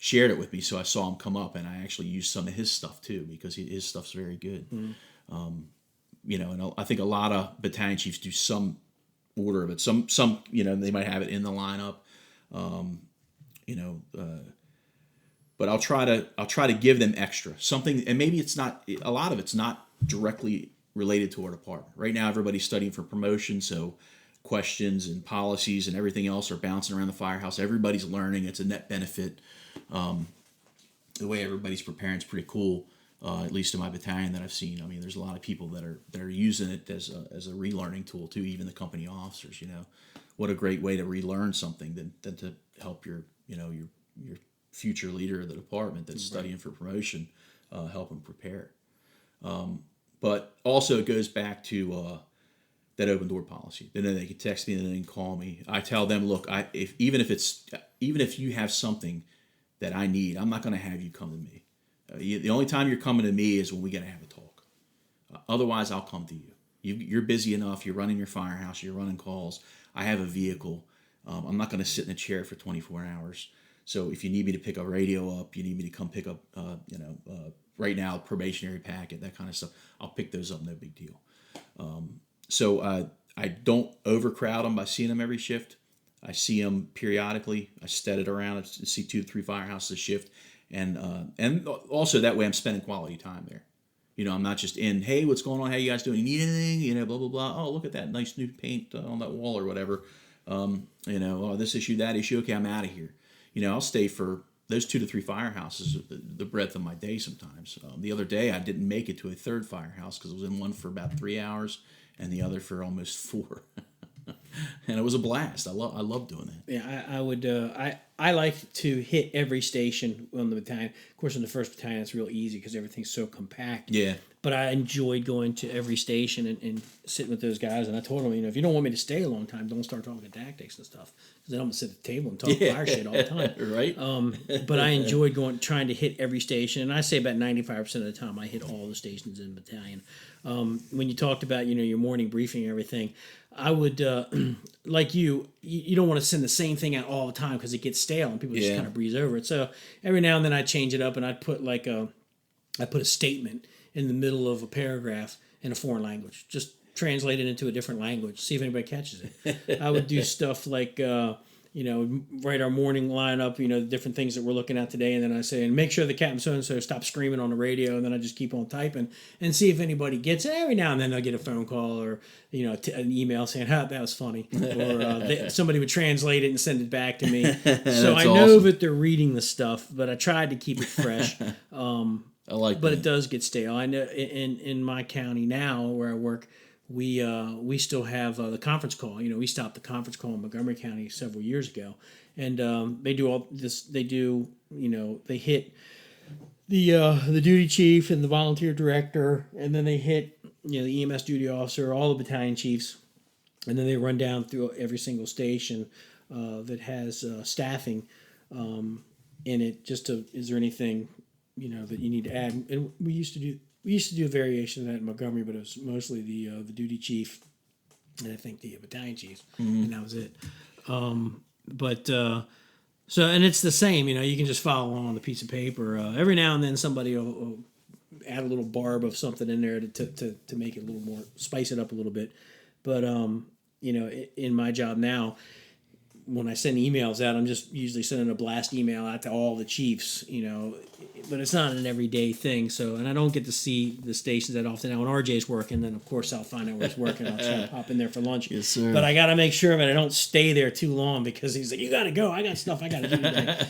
it with me. So I saw him come up, and I actually used some of his stuff too, because his stuff's very good. And I think a lot of battalion chiefs do some order of it. Some they might have it in the lineup, but I'll try to give them extra something, and maybe it's not a lot of it's not directly related to our department. Right now, everybody's studying for promotion, so questions and policies and everything else are bouncing around the firehouse. Everybody's learning. It's a net benefit. the way everybody's preparing is pretty cool. At least in my battalion that I've seen. I mean, there's a lot of people that are using it as a relearning tool too. Even the company officers, what a great way to relearn something than to help your future leader of the department that's studying for promotion, help them prepare. But also it goes back to that open door policy. Then they can text me and they can call me. I tell them, look, even if you have something that I need, I'm not going to have you come to me. The only time you're coming to me is when we got to have a talk. Otherwise, I'll come to you. You're busy enough. You're running your firehouse. You're running calls. I have a vehicle. I'm not going to sit in a chair for 24 hours. So if you need me to pick a radio up, you need me to come pick up, right now, probationary packet, that kind of stuff, I'll pick those up, no big deal. So I don't overcrowd them by seeing them every shift. I see them periodically. I stat it around. I see 2 to 3 firehouses a shift. And also that way I'm spending quality time there. I'm not just in, hey, what's going on? How you guys doing? You need anything? Blah, blah, blah. Oh, look at that nice new paint on that wall or whatever. Oh, this issue, that issue. Okay, I'm out of here. I'll stay for those 2 to 3 firehouses, the breadth of my day sometimes. The other day I didn't make it to a third firehouse because I was in one for about 3 hours and the other for almost 4. And it was a blast. I love doing that. Yeah, I would. I like to hit every station on the battalion. Of course, in the 1st Battalion, it's real easy because everything's so compact. Yeah. But I enjoyed going to every station and sitting with those guys. And I told them, if you don't want me to stay a long time, don't start talking tactics and stuff. Because then I'm going to sit at the table and talk fire shit all the time. Right. But I enjoyed trying to hit every station. And I say about 95% of the time I hit all the stations in the battalion. When you talked about, your morning briefing and everything, I would, like you don't want to send the same thing out all the time because it gets stale and people just kind of breeze over it. So every now and then I change it up and I'd put a statement in the middle of a paragraph in a foreign language. Just translate it into a different language. See if anybody catches it. I would do stuff like, write our morning lineup, the different things that we're looking at today. And then I say, and make sure the captain so-and-so stops screaming on the radio. And then I just keep on typing and see if anybody gets it. Every now and then they'll get a phone call or, an email saying, that was funny. Or somebody would translate it and send it back to me. So I know that they're reading the stuff, but I tried to keep it fresh. I like but that. it does get stale. I know in my county now where I work, we still have the conference call. We stopped the conference call in Montgomery County several years ago, and they do all this. They do they hit the duty chief and the volunteer director, and then they hit the EMS duty officer, all the battalion chiefs, and then they run down through every single station that has staffing in it. Just to, is there anything that you need to add? And we used to do a variation of that in Montgomery, but it was mostly the duty chief and I think the battalion chiefs, and that was it. So and it's the same. You can just follow along on the piece of paper. Every now and then somebody will add a little barb of something in there to make it a little more, spice it up a little bit. But in my job now, when I send emails out, I'm just usually sending a blast email out to all the chiefs, but it's not an everyday thing. So, and I don't get to see the stations that often. Now, when RJ's working, then of course I'll find out where he's working. I'll try to pop in there for lunch. Yes, sir. But I got to make sure that I don't stay there too long because he's like, you got to go. I got stuff I got to do today.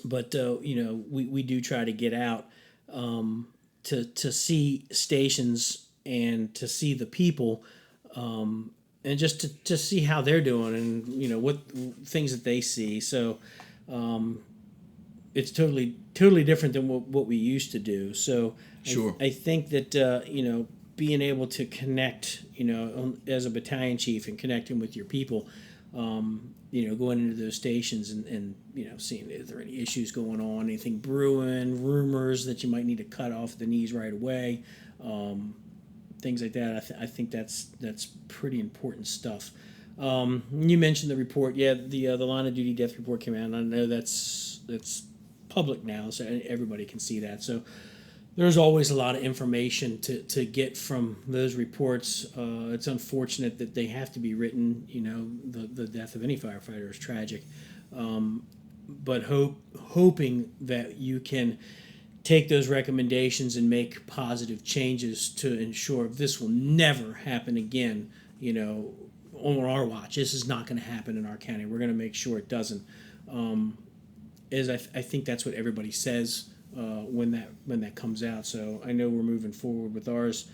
But we do try to get out to see stations and to see the people. And just to see how they're doing and what things that they see. So it's totally different than what we used to do. So sure. I think that being able to connect as a battalion chief and connecting with your people, going into those stations and seeing if there are any issues going on, anything brewing, rumors that you might need to cut off the knees right away. Things like that. I think that's pretty important stuff. You mentioned the report. Yeah, the line of duty death report came out, and I know that's public now, so everybody can see that. So there's always a lot of information to get from those reports. It's unfortunate that they have to be written. The death of any firefighter is tragic, but hoping that you can take those recommendations and make positive changes to ensure this will never happen again, on our watch. This is not going to happen in our county. We're going to make sure it doesn't. I think that's what everybody says when that comes out. So I know we're moving forward with ours.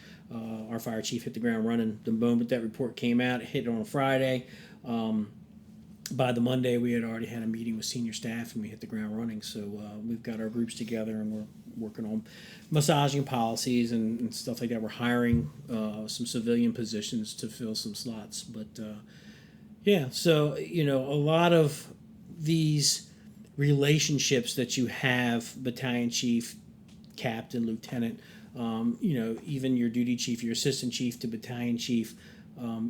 Our fire chief hit the ground running the moment that report came out. It hit on a Friday. By the Monday, we had already had a meeting with senior staff, and we hit the ground running. So we've got our groups together, and we're working on massaging policies and stuff like that. We're hiring some civilian positions to fill some slots. But, so, a lot of these relationships that you have, battalion chief, captain, lieutenant, even your duty chief, your assistant chief to battalion chief,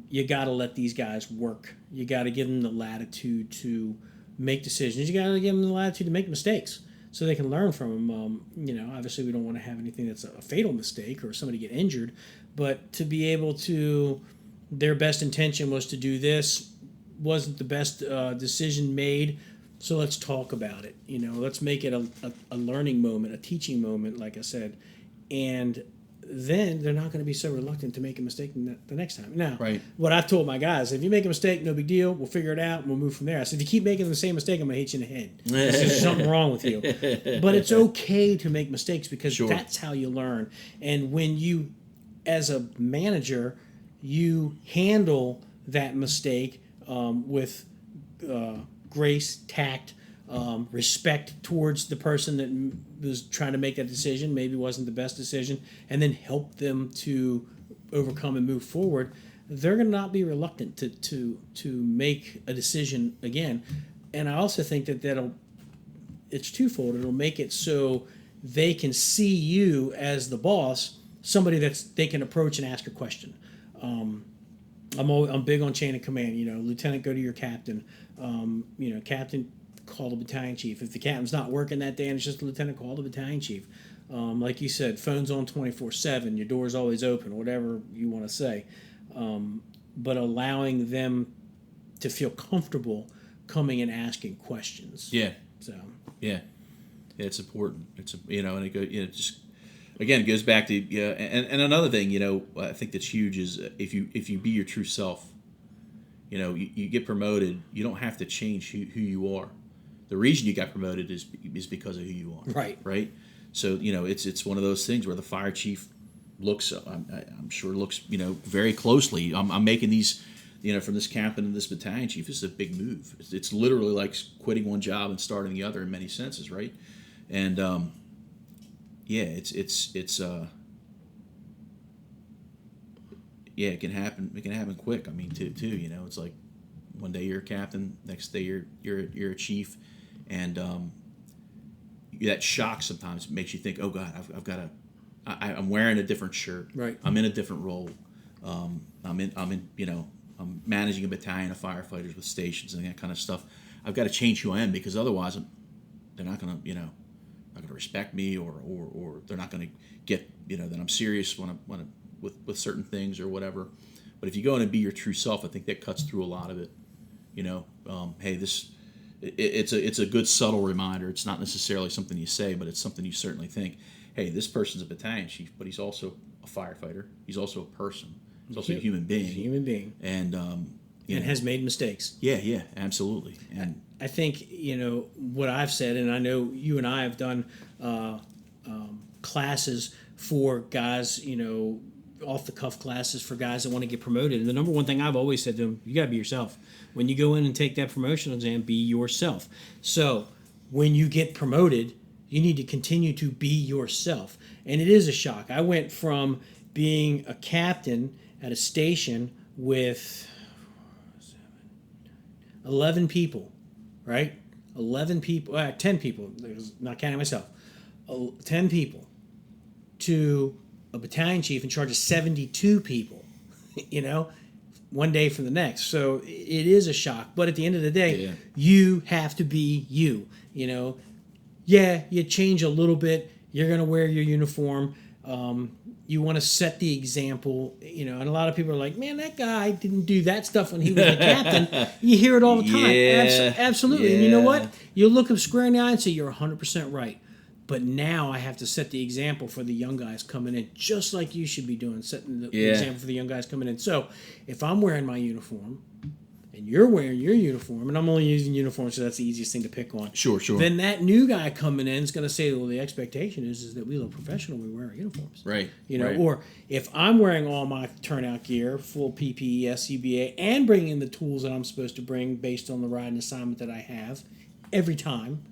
you got to let these guys work. You got to give them the latitude to make decisions. You got to give them the latitude to make mistakes so they can learn from them. Obviously we don't want to have anything that's a fatal mistake or somebody get injured, but to be able to, their best intention was to do this, wasn't the best decision made, so let's talk about it. Let's make it a learning moment, a teaching moment, like I said, and then they're not going to be so reluctant to make a mistake the next time. Now, Right. What I've told my guys, if you make a mistake, no big deal. We'll figure it out and we'll move from there. I said, if you keep making the same mistake, I'm going to hit you in the head. There's something wrong with you. But it's okay to make mistakes because Sure. that's how you learn. And when you, as a manager, you handle that mistake with grace, tact, respect towards the person that was trying to make that decision, maybe wasn't the best decision, and then help them to overcome and move forward, they're going to not be reluctant to make a decision again. And I also think that it's twofold. It'll make it so they can see you as the boss, somebody they can approach and ask a question. I'm big on chain of command. Lieutenant, go to your captain. Captain, call the battalion chief. If the captain's not working that day and it's just the lieutenant, call the battalion chief. Like you said, phone's on 24/7. Your door's always open, whatever you want to say. But allowing them to feel comfortable coming and asking questions. Yeah. So. Yeah. It's important. And it just, again, it goes back to, and another thing, I think that's huge is if you be your true self, you get promoted, you don't have to change who you are. The reason you got promoted is because of who you are. Right. Right. So, it's one of those things where the fire chief looks, I'm sure looks, very closely. I'm making these, from this captain and this battalion chief, this is a big move. It's literally like quitting one job and starting the other in many senses. Right. And, it can happen. It can happen quick. I mean, too. It's like one day you're a captain, next day you're a chief, and that shock sometimes makes you think, oh God, I'm wearing a different shirt. Right. I'm in a different role. I'm managing a battalion of firefighters with stations and that kind of stuff. I've got to change who I am because otherwise they're not gonna respect me or they're not gonna get that I'm serious with certain things or whatever. But if you go in and be your true self, I think that cuts through a lot of it. Hey, it's a good subtle reminder. It's not necessarily something you say, but it's something you certainly think. Hey, this person's a battalion chief, but he's also a firefighter. He's also a person. He's also a human being. He's a human being. And has made mistakes. Yeah, absolutely. And I think, what I've said, and I know you and I have done classes for guys, off-the-cuff classes for guys that want to get promoted. And the number one thing I've always said to them, you got to be yourself. When you go in and take that promotional exam, be yourself. So when you get promoted, you need to continue to be yourself. And it is a shock. I went from being a captain at a station with 11 people, right? 11 people, 10 people, not counting myself, 10 people, to a battalion chief in charge of 72 people, one day from the next. So it is a shock. But at the end of the day, You have to be you. You change a little bit. You're going to wear your uniform. You want to set the example, and a lot of people are like, man, that guy didn't do that stuff when he was a captain. You hear it all the time. Yeah, absolutely. And you know what? You look him square in the eye and say, you're 100% right. But now I have to set the example for the young guys coming in, just like you should be doing, setting the example for the young guys coming in. So if I'm wearing my uniform and you're wearing your uniform, and I'm only using uniforms so that's the easiest thing to pick on. Sure. Then that new guy coming in is going to say, well, the expectation is that we look professional when we wear our uniforms. Right. You know, right. or if I'm wearing all my turnout gear, full PPE, SCBA, and bringing in the tools that I'm supposed to bring based on the riding assignment that I have every time,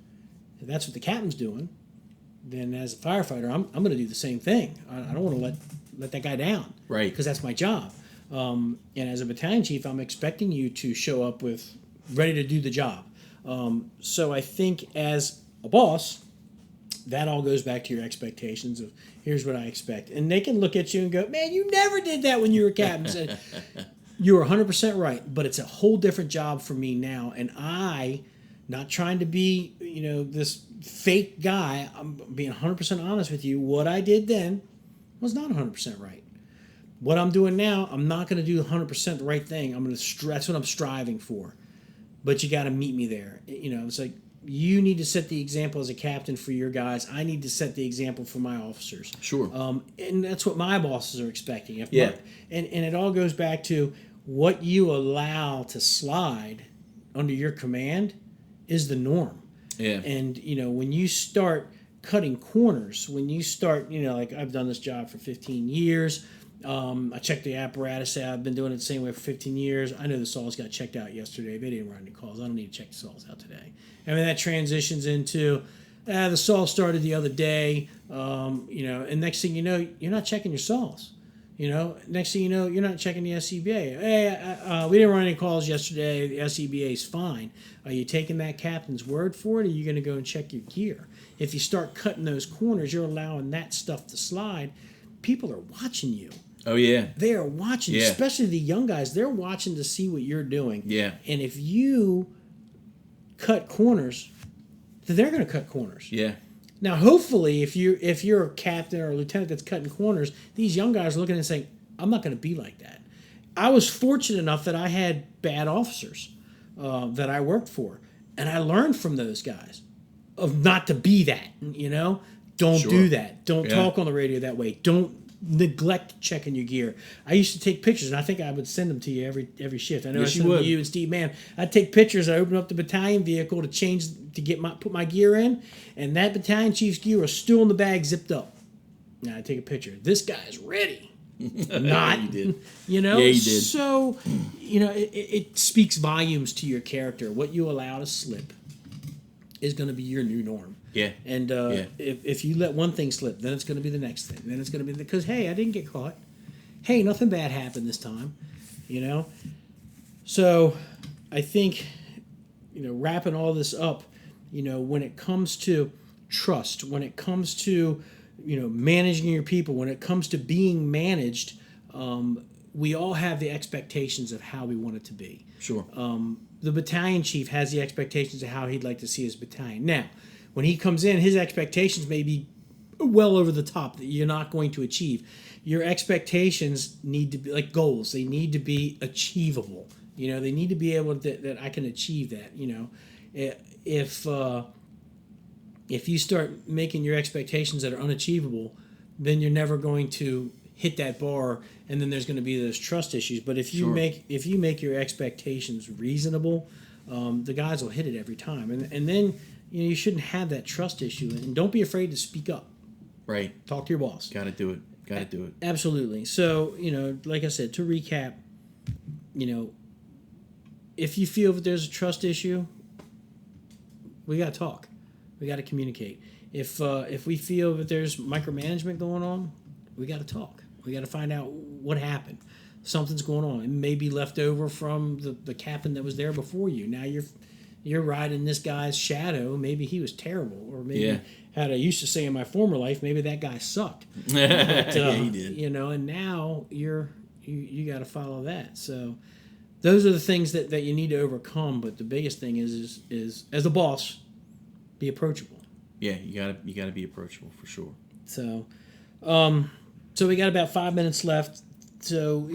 if that's what the captain's doing, then as a firefighter, I'm going to do the same thing. I don't want to let that guy down. Right. Because that's my job. And as a battalion chief, I'm expecting you to show up with ready to do the job. So I think as a boss, that all goes back to your expectations of here's what I expect. And they can look at you and go, man, you never did that when you were captain. You were 100% right, but it's a whole different job for me now. And not trying to be, this fake guy, I'm being 100% honest with you. What I did then was not 100% right. What I'm doing now, I'm not going to do 100% the right thing. That's what I'm striving for. But you got to meet me there. It's like you need to set the example as a captain for your guys. I need to set the example for my officers. Sure. And that's what my bosses are expecting. And it all goes back to what you allow to slide under your command is the norm. Yeah. And, when you start cutting corners, when you start, like I've done this job for 15 years. I checked the apparatus out. I've been doing it the same way for 15 years. I know the saws got checked out yesterday. They didn't run any calls. I don't need to check the saws out today. That transitions into the saw started the other day, and next thing you know, you're not checking your saws. Next thing you know, you're not checking the SCBA. Hey, we didn't run any calls yesterday. The SCBA is fine. Are you taking that captain's word for it, or are you going to go and check your gear? If you start cutting those corners, you're allowing that stuff to slide. People are watching you. Oh, yeah. They are watching, especially the young guys. They're watching to see what you're doing. Yeah. And if you cut corners, then they're going to cut corners. Yeah. Now, hopefully, if you're a captain or a lieutenant that's cutting corners, these young guys are looking and saying, I'm not going to be like that. I was fortunate enough that I had bad officers that I worked for. And I learned from those guys of not to be that, Don't do that. Don't talk on the radio that way. Don't neglect checking your gear. I used to take pictures, and I think I would send them to you every shift. I know I sent them to you and Steve Mann. I'd take pictures. I open up the battalion vehicle to put my gear in, and that battalion chief's gear was still in the bag, zipped up. Now I take a picture. This guy's ready. Not, you did. Yeah, you did. So, it speaks volumes to your character. What you allow to slip is going to be your new norm. Yeah. And if you let one thing slip, then it's going to be the next thing. Then it's going to be because, hey, I didn't get caught. Hey, nothing bad happened this time. So I think, wrapping all this up, when it comes to trust, when it comes to, managing your people, when it comes to being managed, we all have the expectations of how we want it to be. Sure. The battalion chief has the expectations of how he'd like to see his battalion. Now, when he comes in, his expectations may be well over the top that you're not going to achieve. Your expectations need to be like goals. They need to be achievable. They need to be able to, that I can achieve that. If you start making your expectations that are unachievable, then you're never going to hit that bar, and then there's going to be those trust issues. But if you make your expectations reasonable, the guys will hit it every time, and then you shouldn't have that trust issue. And don't be afraid to speak up. Right. Talk to your boss. Got to do it. Absolutely. So like I said, to recap, if you feel that there's a trust issue, we got to talk. We got to communicate. If we feel that there's micromanagement going on, we got to talk. We got to find out what happened. Something's going on. It may be left over from the captain that was there before you. Now you're riding this guy's shadow. Maybe he was terrible, or maybe, how I used to say in my former life, maybe that guy sucked. But, yeah, he did. And now you got to follow that. So those are the things that you need to overcome. But the biggest thing is as a boss, be approachable. Yeah, you gotta be approachable for sure. So, so we got about 5 minutes left. So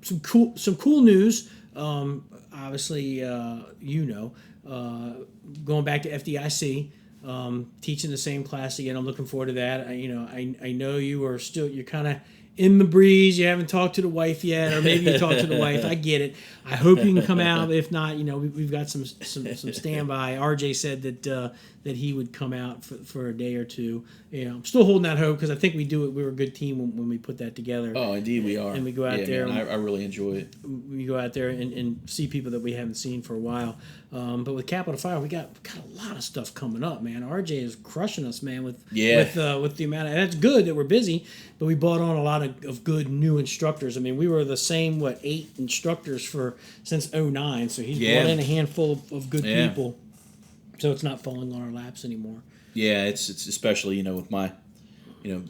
some cool news. Obviously, going back to FDIC, teaching the same class again. I'm looking forward to that. I know you're kind of in the breeze. You haven't talked to the wife yet, or maybe you talked to the wife. I get it. I hope you can come out. If not, we've got some standby. RJ said that he would come out for a day or two. I'm still holding that hope because I think we were a good team when we put that together. Oh, indeed we are. And we go out there. Man, I really enjoy it. We go out there and see people that we haven't seen for a while. But with Capital Fire, we got a lot of stuff coming up, man. RJ is crushing us, man, with the amount of. And that's good that we're busy, but we brought on a lot of good new instructors. I mean, we were the same 8 instructors since 2009, so he's brought in a handful of good people. So it's not falling on our laps anymore. Yeah, it's especially with my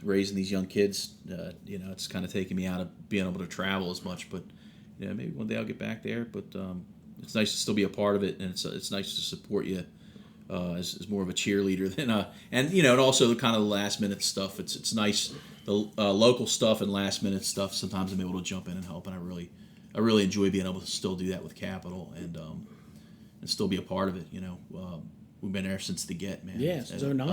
raising these young kids. It's kind of taking me out of being able to travel as much. But maybe one day I'll get back there. But it's nice to still be a part of it, and it's nice to support you as more of a cheerleader than and also the kind of the last minute stuff. It's nice the local stuff and last minute stuff. Sometimes I'm able to jump in and help, and I really enjoy being able to still do that with Capital and still be a part of it. We've been there since the get, man. Yeah, since 2009.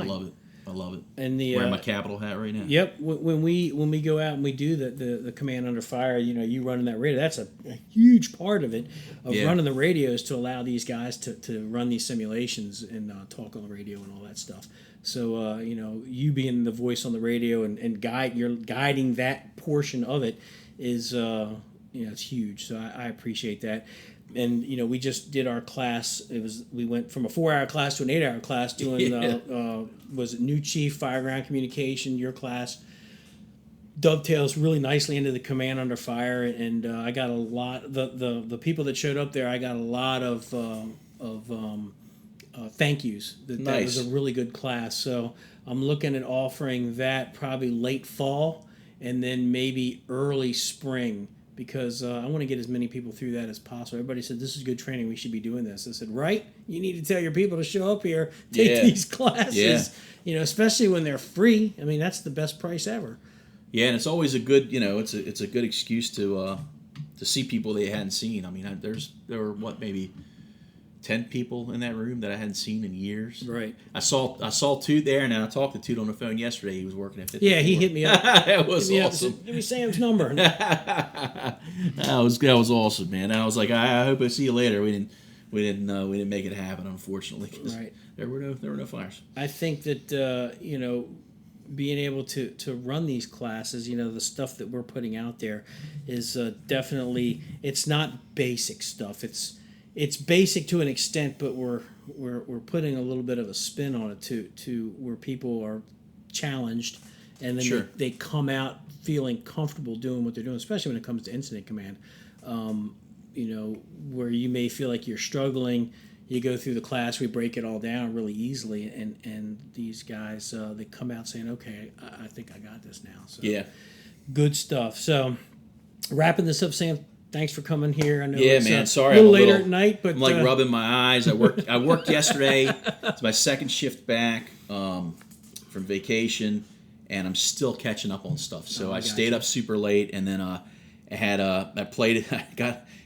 I love it. And wearing my Capital hat right now. Yep. When we go out and we do the command under fire, you running that radio. That's a huge part of it, running the radios to allow these guys to run these simulations and talk on the radio and all that stuff. So you being the voice on the radio and you're guiding that portion of it is it's huge. So I appreciate that. And we just did our class. We went from a 4-hour class to an 8-hour class doing was it new chief fireground communication. Your class dovetails really nicely into the command under fire, and I got a lot. The people that showed up there, I got a lot of thank yous. That was a really good class. So I'm looking at offering that probably late fall and then maybe early spring. Because I want to get as many people through that as possible. Everybody said, this is good training. We should be doing this. I said, right? You need to tell your people to show up here, take these classes, especially when they're free. I mean, that's the best price ever. Yeah, and it's always a good, it's a good excuse to see people they hadn't seen. I mean, there were maybe 10 people in that room that I hadn't seen in years. Right. I saw Toot there, and I talked to Toot on the phone yesterday. He was working at 54. Yeah, he hit me up. It was awesome. Give me Sam's number. that was awesome, man. I was like, I hope I see you later. We didn't make it happen, unfortunately. Right. There were no fires. I think that being able to run these classes, the stuff that we're putting out there is definitely, it's not basic stuff. It's basic to an extent, but we're putting a little bit of a spin on it to where people are challenged, and then they come out feeling comfortable doing what they're doing, especially when it comes to incident command. Where you may feel like you're struggling, you go through the class, we break it all down really easily, and these guys they come out saying, okay, I think I got this now. So good stuff. So wrapping this up, Sam. Thanks for coming here. I know it's sorry, a little later at night, but I'm rubbing my eyes. I worked yesterday. It's my second shift back from vacation, and I'm still catching up on stuff. So I stayed up super late, and then I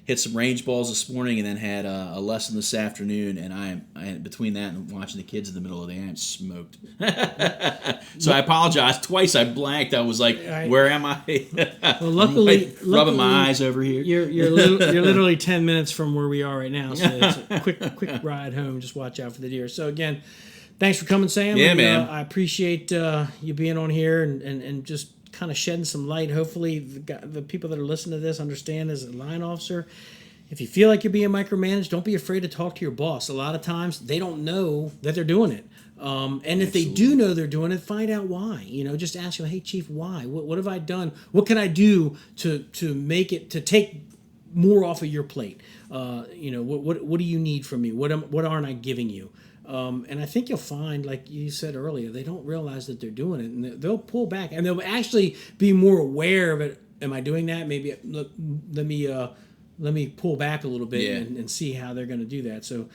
hit some range balls this morning, and then had a lesson this afternoon. And I between that and watching the kids in the middle of the day, I'm smoked. So I apologize. Twice I blanked. I was like, "Where am I?" Well, luckily, rubbing my eyes over here. You're literally 10 minutes from where we are right now, so it's a quick ride home. Just watch out for the deer. So again, thanks for coming, Sam. Yeah, man. I appreciate you being on here and just kind of shedding some light. Hopefully the people that are listening to this understand as a line officer, if you feel like you're being micromanaged, don't be afraid to talk to your boss. A lot of times they don't know that they're doing it. And if they do know they're doing it, find out why. Just ask them, hey, Chief, why? What have I done? What can I do to make it, to take more off of your plate? What do you need from me? What aren't I giving you? And I think you'll find, like you said earlier, they don't realize that they're doing it, and they'll pull back, and they'll actually be more aware of it. Am I doing that? Maybe let me pull back a little bit and see how they're going to do that. So,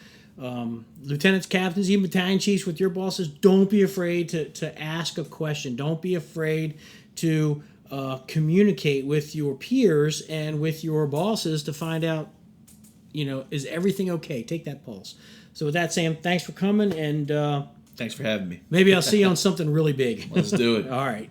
lieutenants, captains, even battalion chiefs with your bosses, don't be afraid to ask a question. Don't be afraid to communicate with your peers and with your bosses to find out, is everything okay? Take that pulse. So with that, Sam, thanks for coming, and thanks for having me. Maybe I'll see you on something really big. Let's do it. All right.